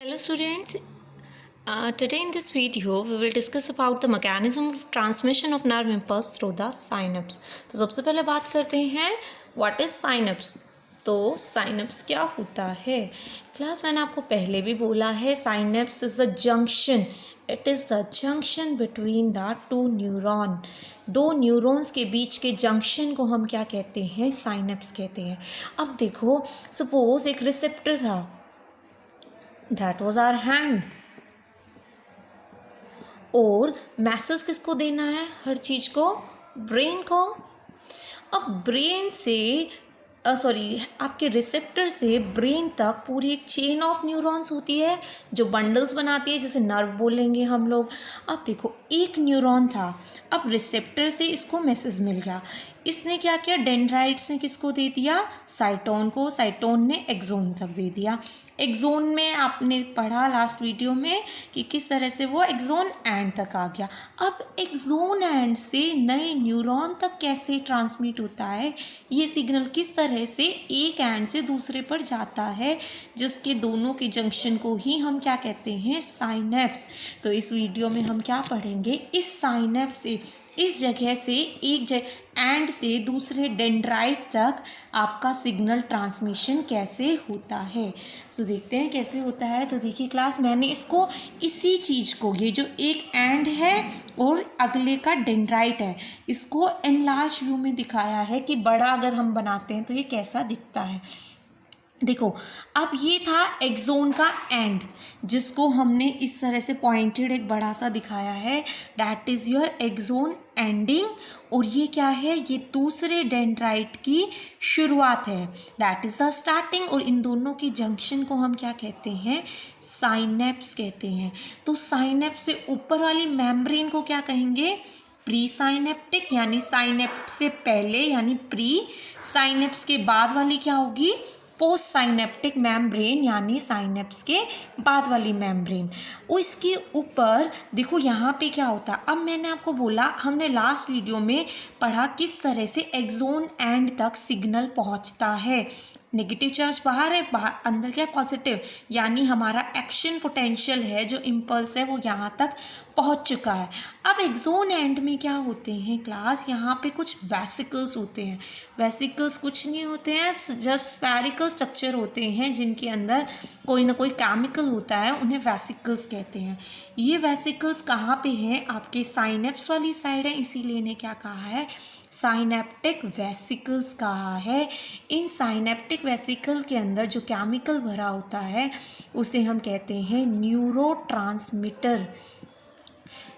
Hello students, today in this video we will discuss about the mechanism of transmission of nerve impulse through the synapse। तो सबसे पहले बात करते हैं what is synapse। तो synapse क्या होता है क्लास, मैंने आपको पहले भी बोला है synapse is the junction, it is the junction between the two neuron. दो न्यूरॉन्स के बीच के जंक्शन को हम क्या कहते हैं, साइनेप्स कहते हैं। अब देखो, सपोज एक रिसेप्टर था, दैट वॉज आवर हैंड, और मैसेज किसको देना है, हर चीज़ को ब्रेन को। अब ब्रेन से आपके रिसेप्टर से ब्रेन तक पूरी एक चेन ऑफ न्यूरॉन्स होती है जो बंडल्स बनाती है, जैसे नर्व बोलेंगे हम लोग। अब देखो, एक न्यूरॉन था, अब रिसेप्टर से इसको मैसेज मिल गया, इसने क्या किया, डेंड्राइट्स ने किसको दे दिया, साइटोन को, साइटोन ने एक्सोन तक दे दिया। एक्सोन में आपने पढ़ा लास्ट वीडियो में कि किस तरह से वो एक्सोन एंड तक आ गया। अब एक्सोन एंड से नए न्यूरॉन तक कैसे ट्रांसमिट होता है, ये सिग्नल किस तरह से एक एंड से दूसरे पर जाता है, जिसके दोनों के जंक्शन को ही हम क्या कहते हैं, साइनेप्स। तो इस वीडियो में हम क्या पढ़ेंगे, इस साइनेप्स से, इस जगह से एक जगह एंड से दूसरे डेंड्राइट तक आपका सिग्नल ट्रांसमिशन कैसे होता है। सो देखते हैं कैसे होता है। तो देखिए क्लास, मैंने इसको, इसी चीज़ को, ये जो एक एंड है और अगले का डेंड्राइट है, इसको एनलार्ज व्यू में दिखाया है कि बड़ा अगर हम बनाते हैं तो ये कैसा दिखता है। देखो, अब ये था एक्सोन का एंड, जिसको हमने इस तरह से पॉइंटेड एक बड़ा सा दिखाया है, that is your axon ending. और ये क्या है, ये दूसरे डेंड्राइट की शुरुआत है, दैट इज़ द स्टार्टिंग। और इन दोनों की जंक्शन को हम क्या कहते हैं, साइनेप्स कहते हैं। तो साइनेप्स से ऊपर वाली मेम्ब्रेन को क्या कहेंगे, प्री साइनेप्टिक, यानी साइनेप्स से पहले यानी प्री, साइनेप्स के बाद वाली क्या होगी, पोस्ट साइनेप्टिक मेम्ब्रेन, यानी साइनेप्स के बाद वाली मेम्ब्रेन। और इसके ऊपर देखो यहाँ पे क्या होता है। अब मैंने आपको बोला, हमने लास्ट वीडियो में पढ़ा किस तरह से एक्सोन एंड तक सिग्नल पहुँचता है। नेगेटिव चार्ज बाहर है, बाहर अंदर क्या है, पॉजिटिव, यानी हमारा एक्शन पोटेंशियल है, जो इम्पल्स है वो यहाँ तक पहुँच चुका है। अब एक्सोन एंड में क्या होते हैं क्लास, यहाँ पे कुछ वेसिकल्स होते हैं। वेसिकल्स कुछ नहीं होते हैं, जस्ट स्फेरिकल स्ट्रक्चर होते हैं, जिनके अंदर कोई ना कोई केमिकल होता है, उन्हें वेसिकल्स कहते हैं। ये वेसिकल्स कहाँ पे हैं, आपके साइनेप्स वाली साइड है, इसीलिए इन्हें क्या कहा है, साइनेप्टिक वेसिकल्स कहा है। इन साइनेप्टिक वेसिकल के अंदर जो केमिकल भरा होता है उसे हम कहते हैं न्यूरोट्रांसमीटर।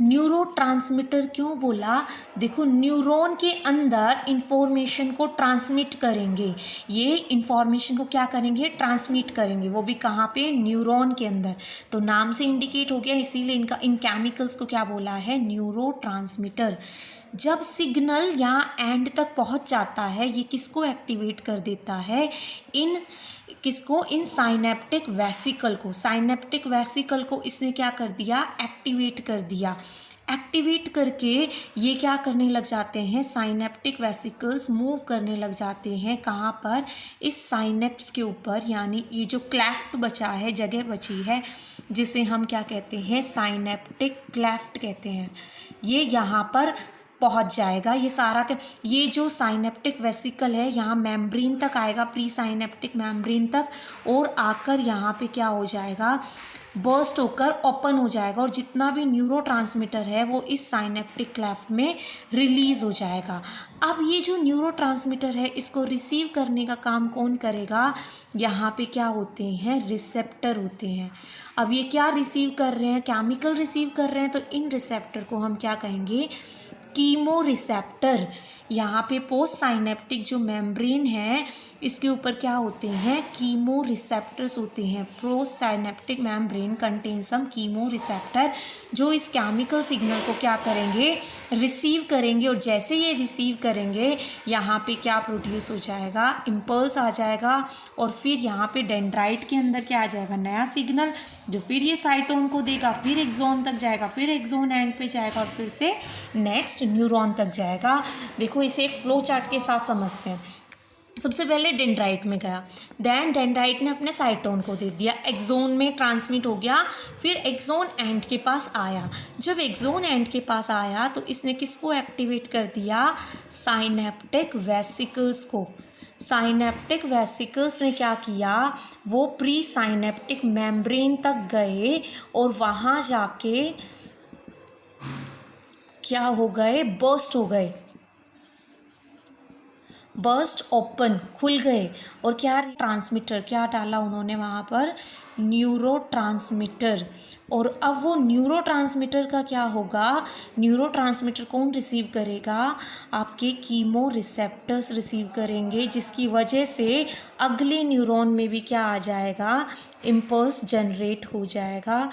न्यूरोट्रांसमीटर क्यों बोला, देखो न्यूरॉन के अंदर इंफॉर्मेशन को ट्रांसमिट करेंगे, ये इंफॉर्मेशन को क्या करेंगे, ट्रांसमिट करेंगे, वो भी कहाँ पे, न्यूरॉन के अंदर। तो नाम से इंडिकेट हो गया, इसीलिए इनका, इन केमिकल्स को क्या बोला है, न्यूरोट्रांसमीटर। जब सिग्नल यहाँ एंड तक पहुँच जाता है, ये किसको एक्टिवेट कर देता है, इन किसको, इन साइनेप्टिक वेसिकल को। साइनेप्टिक वेसिकल को इसने क्या कर दिया, एक्टिवेट कर दिया। एक्टिवेट करके ये क्या करने लग जाते हैं, साइनेप्टिक वेसिकल्स मूव करने लग जाते हैं, कहाँ पर, इस साइनेप्स के ऊपर, यानी ये जो क्लेफ्ट बचा है, जगह बची है, जिसे हम क्या कहते हैं, साइनेप्टिक क्लेफ्ट कहते हैं, ये यहाँ पर पहुंच जाएगा। ये सारा ये जो साइनेप्टिक वेसिकल है यहाँ मेम्ब्रेन तक आएगा, प्री साइनेप्टिक मेम्ब्रेन तक, और आकर यहाँ पे क्या हो जाएगा, बर्स्ट होकर ओपन हो जाएगा, और जितना भी न्यूरोट्रांसमीटर है वो इस साइनेप्टिक क्लेफ्ट में रिलीज़ हो जाएगा। अब ये जो न्यूरोट्रांसमीटर है, इसको रिसीव करने का काम कौन करेगा, यहाँ पे क्या होते हैं, रिसेप्टर होते हैं। अब ये क्या रिसीव कर रहे हैं, केमिकल रिसीव कर रहे हैं, तो इन रिसेप्टर को हम क्या कहेंगे, कीमो रिसेप्टर। यहाँ पे पोस्ट साइनेप्टिक जो मेम्ब्रेन है, इसके ऊपर क्या होते हैं, कीमो रिसेप्टर्स होते हैं। Post synaptic membrane contain some chemo receptor, जो इस केमिकल सिग्नल को क्या करेंगे, रिसीव करेंगे, और जैसे ये रिसीव करेंगे यहाँ पे क्या प्रोड्यूस हो जाएगा, इम्पल्स आ जाएगा, और फिर यहाँ पे डेंड्राइट के अंदर क्या आ जाएगा, नया सिग्नल, जो फिर ये साइटोन को देगा, फिर एक्सोन तक जाएगा, फिर एक्सोन एंड पे जाएगा, और फिर से नेक्स्ट न्यूरॉन तक जाएगा। देखो, इसे एक फ्लो चार्ट के साथ समझते हैं। सबसे पहले डेंड्राइट में गया, देन डेंड्राइट ने अपने साइटोन को दे दिया, एक्सोन में ट्रांसमिट हो गया, फिर एक्सोन एंड के पास आया। जब एक्सोन एंड के पास आया तो इसने किसको एक्टिवेट कर दिया, साइनेप्टिक वेसिकल्स को। साइनेप्टिक वेसिकल्स ने क्या किया, वो प्री साइनेप्टिक मेम्ब्रेन तक गए और वहाँ जाके क्या हो गए, बर्स्ट हो गए, बर्स्ट ओपन, खुल गए। और क्या ट्रांसमीटर क्या डाला उन्होंने वहाँ पर, न्यूरो ट्रांसमीटर। और अब वो न्यूरो ट्रांसमीटर का क्या होगा, न्यूरो ट्रांसमीटर कौन रिसीव करेगा, आपके कीमो रिसेप्टर्स रिसीव करेंगे, जिसकी वजह से अगले न्यूरॉन में भी क्या आ जाएगा, इम्पल्स जनरेट हो जाएगा।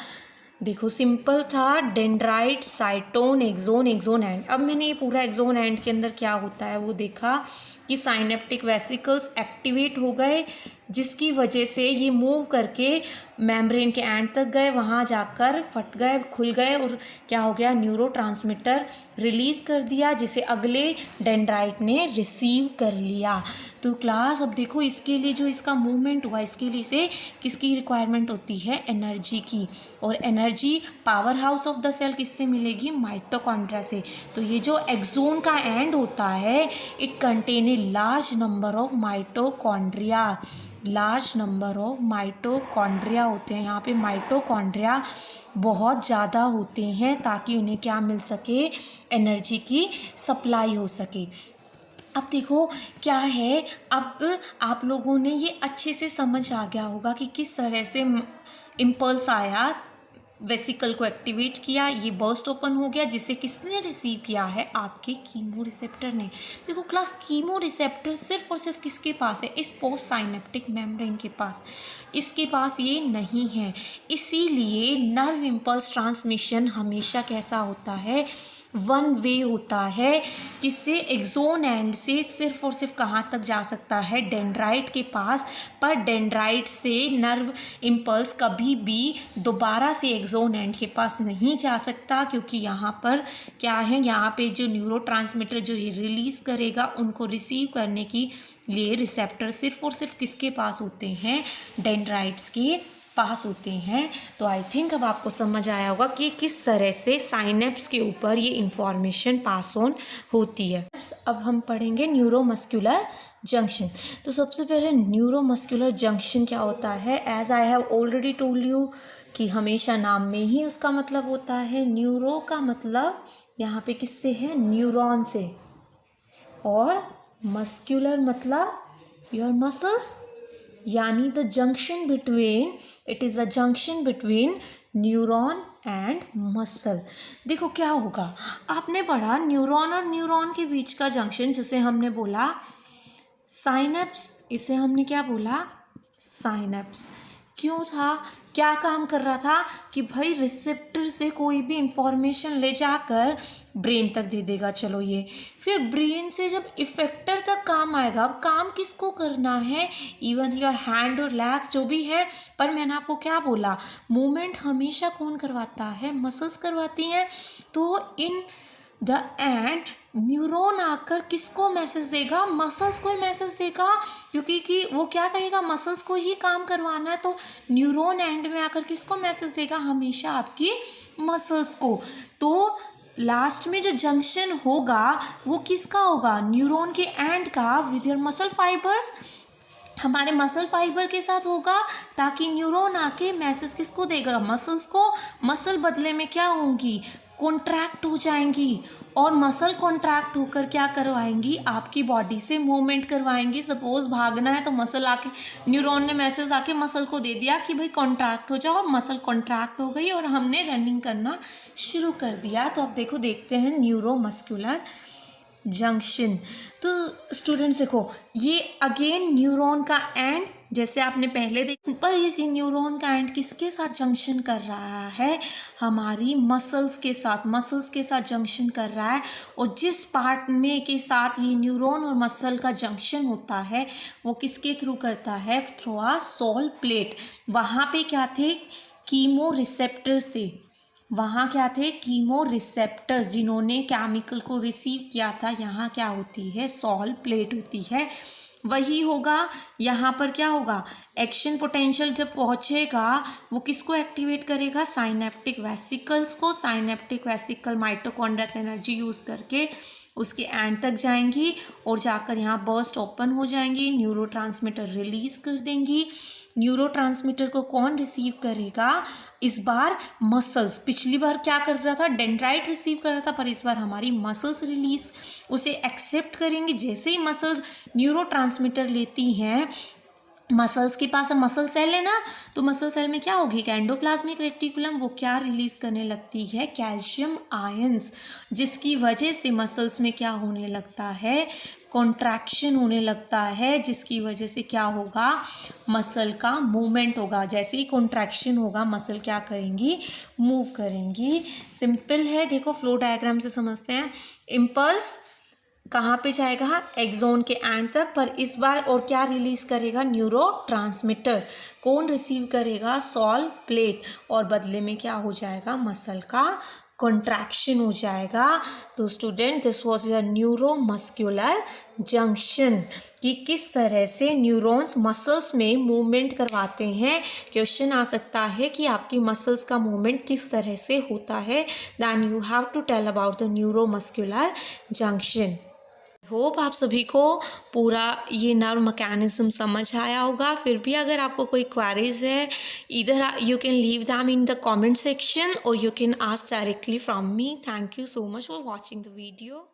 देखो सिंपल था, dendrite, cyton, axon, axon end. अब मैंने ये पूरा एक्सोन एंड के अंदर क्या होता है वो देखा कि साइनेप्टिक वेसिकल्स एक्टिवेट हो गए, जिसकी वजह से ये मूव करके मेम्ब्रेन के एंड तक गए, वहाँ जाकर फट गए, खुल गए और क्या हो गया, न्यूरोट्रांसमीटर रिलीज़ कर दिया, जिसे अगले डेंड्राइट ने रिसीव कर लिया। तो क्लास अब देखो इसके लिए जो इसका मूवमेंट हुआ, इसके लिए से किसकी रिक्वायरमेंट होती है, एनर्जी की। और energy power house of the cell किससे मिलेगी, माइटोकॉन्ड्रिया से। तो ये जो एक्सोन का एंड होता है, it contain a large number of mitochondria, large number of mitochondria होते हैं यहाँ पे, माइटोकॉन्ड्रिया बहुत ज़्यादा होते हैं ताकि उन्हें क्या मिल सके, एनर्जी की सप्लाई हो सके। अब देखो क्या है, अब आप लोगों ने ये अच्छे से समझ आ गया होगा कि किस तरह से इम्पल्स आया, वेसिकल को एक्टिवेट किया, ये बर्स्ट ओपन हो गया, जिसे किसने रिसीव किया है, आपके कीमो रिसेप्टर ने। देखो क्लास, कीमो रिसेप्टर सिर्फ और सिर्फ किसके पास है, इस पोस्ट साइनेप्टिक मेम्ब्रेन के पास, इसके पास ये नहीं है। इसीलिए नर्व इम्पल्स ट्रांसमिशन हमेशा कैसा होता है, वन वे होता है, किससे, एक्सोन एंड से सिर्फ और सिर्फ कहाँ तक जा सकता है, डेंड्राइट के पास। पर डेंड्राइट से नर्व इम्पल्स कभी भी दोबारा से एक्सोन एंड के पास नहीं जा सकता, क्योंकि यहाँ पर क्या है, यहाँ पे जो न्यूरोट्रांसमीटर जो ये रिलीज़ करेगा, उनको रिसीव करने की लिए रिसेप्टर सिर्फ और सिर्फ किसके पास होते हैं, डेंड्राइट्स के पास होते हैं। तो आई थिंक अब आपको समझ आया होगा कि किस तरह से साइनेप्स के ऊपर ये इंफॉर्मेशन पास ऑन होती है। अब हम पढ़ेंगे न्यूरोमस्कुलर जंक्शन। तो सबसे पहले न्यूरोमस्कुलर जंक्शन क्या होता है, as I have already told you कि हमेशा नाम में ही उसका मतलब होता है, न्यूरो का मतलब यहाँ पे किससे है, न्यूरॉन से, और मस्कुलर मतलब योर मसल्स, यानी the junction between, it is the junction between neuron and muscle. देखो क्या होगा, आपने पढ़ा न्यूरॉन और न्यूरॉन के बीच का जंक्शन, जिसे हमने बोला साइनेप्स, इसे हमने क्या बोला, साइनेप्स। क्यों था, क्या काम कर रहा था कि भाई रिसेप्टर से कोई भी इंफॉर्मेशन ले जाकर ब्रेन तक दे देगा, चलो ये, फिर ब्रेन से जब इफेक्टर तक काम आएगा, अब काम किसको करना है, इवन योर हैंड और लेग्स जो भी है। पर मैंने आपको क्या बोला, मूवमेंट हमेशा कौन करवाता है, मसल्स करवाती हैं। तो इन द एंड न्यूरॉन आकर किसको मैसेज देगा, मसल्स को ही मैसेज देगा, क्योंकि कि वो क्या कहेगा, मसल्स को ही काम करवाना है। तो न्यूरॉन एंड में आकर किसको मैसेज देगा, हमेशा आपकी मसल्स को। तो लास्ट में जो जंक्शन होगा वो किसका होगा, न्यूरॉन के एंड का विद योर मसल फाइबर्स, हमारे मसल फाइबर के साथ होगा, ताकि न्यूरॉन आके मैसेज किसको देगा, मसल्स को। मसल बदले में क्या होंगी, कॉन्ट्रैक्ट हो जाएंगी, और मसल कॉन्ट्रैक्ट होकर क्या करवाएंगी, आपकी बॉडी से मूवमेंट करवाएंगी। सपोज भागना है तो मसल आके, न्यूरॉन ने मैसेज आके मसल को दे दिया कि भाई कॉन्ट्रैक्ट हो जाओ, और मसल कॉन्ट्रैक्ट हो गई और हमने रनिंग करना शुरू कर दिया। तो अब देखो, देखते हैं न्यूरोमस्कुलर जंक्शन। तो स्टूडेंट्स देखो, ये अगेन न्यूरॉन का एंड, जैसे आपने पहले देखा, पर इसी न्यूरॉन का एंड किसके साथ जंक्शन कर रहा है, हमारी मसल्स के साथ, मसल्स के साथ जंक्शन कर रहा है। और जिस पार्ट में के साथ ये न्यूरॉन और मसल का जंक्शन होता है, वो किसके थ्रू करता है, थ्रू अ सॉल प्लेट। वहाँ पे क्या थे, कीमो रिसेप्टर्स थे, वहाँ क्या थे, कीमो रिसेप्टर्स, जिन्होंने केमिकल को रिसीव किया था। यहाँ क्या होती है, सॉल प्लेट होती है। वही होगा यहाँ पर क्या होगा, एक्शन पोटेंशियल जब पहुँचेगा वो किसको एक्टिवेट करेगा, साइनेप्टिक वेसिकल्स को। साइनेप्टिक वेसिकल माइटोकॉन्ड्रिया से एनर्जी यूज़ करके उसके एंड तक जाएंगी और जाकर यहाँ बर्स्ट ओपन हो जाएंगी, न्यूरोट्रांसमीटर रिलीज़ कर देंगी। न्यूरोट्रांसमीटर को कौन रिसीव करेगा, इस बार मसल्स। पिछली बार क्या कर रहा था, डेंड्राइट रिसीव कर रहा था, पर इस बार हमारी मसल्स रिलीज उसे एक्सेप्ट करेंगे। जैसे ही मसल न्यूरोट्रांसमीटर लेती हैं, मसल्स के पास मसल सेल है ना, तो मसल सेल में क्या होगी, एंडोप्लाज्मिक रेटिकुलम, वो क्या रिलीज करने लगती है, कैल्शियम आयंस, जिसकी वजह से मसल्स में क्या होने लगता है, कॉन्ट्रैक्शन होने लगता है, जिसकी वजह से क्या होगा, मसल का मूवमेंट होगा। जैसे ही कॉन्ट्रैक्शन होगा मसल क्या करेंगी, मूव करेंगी। सिंपल है, देखो फ्लो डायग्राम से समझते हैं। इम्पल्स कहाँ पे जाएगा, एक्सोन के एंड तक, पर इस बार और क्या रिलीज करेगा, न्यूरोट्रांसमीटर। कौन रिसीव करेगा, सॉल प्लेट, और बदले में क्या हो जाएगा, मसल का कॉन्ट्रैक्शन हो जाएगा। तो student, this was your neuromuscular junction, कि किस तरह से न्यूरॉन्स मसल्स में मूवमेंट करवाते हैं। क्वेश्चन आ सकता है कि आपकी मसल्स का मूवमेंट किस तरह से होता है, then you have to tell about the neuromuscular junction. Hope आप सभी को पूरा ये नर्व मैकेनिज्म समझ आया होगा। फिर भी अगर आपको कोई क्वेरीज है, इधर you can leave them in the comment section और you can ask directly from me. Thank you so much for watching the video.